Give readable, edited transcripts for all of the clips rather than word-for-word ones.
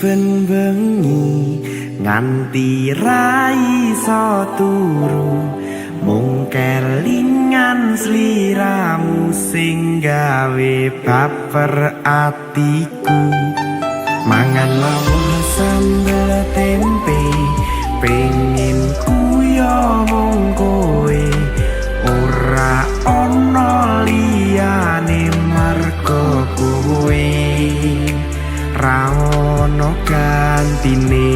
saben bengi nganti ra iso turu mung kelingan sliramu sing gawe baper atiku mangan lawuh sambel tempe pengen kuyo mung kowe ora ono liyane margo kowe ra ono gantine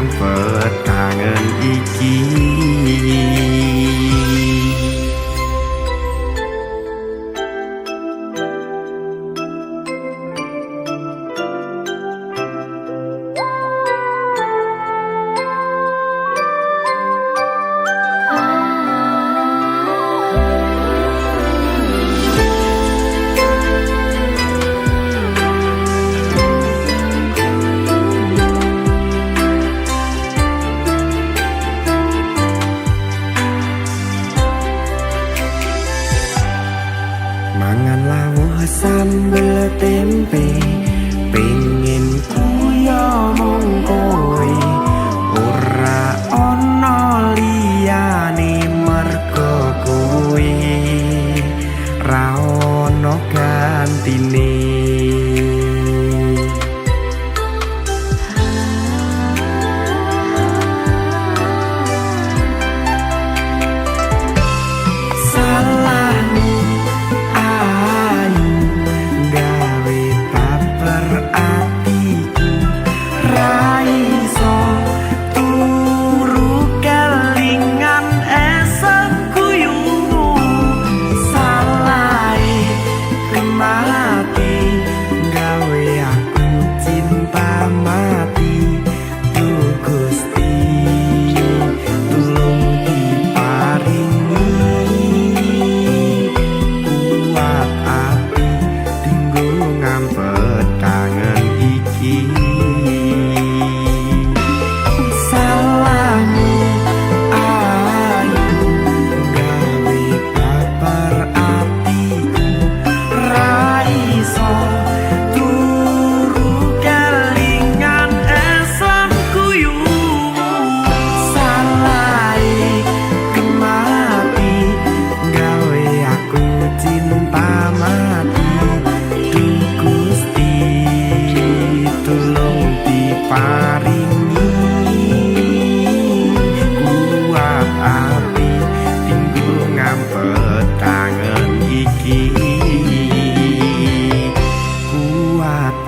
ngampet kangen iki mangan lawuh sambel tempe pengen kuyo mung kowe ora ono liyane mergo kowe ra ono gantine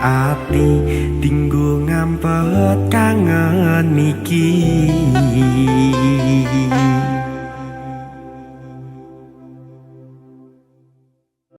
ati tinggu ngampet kangen iki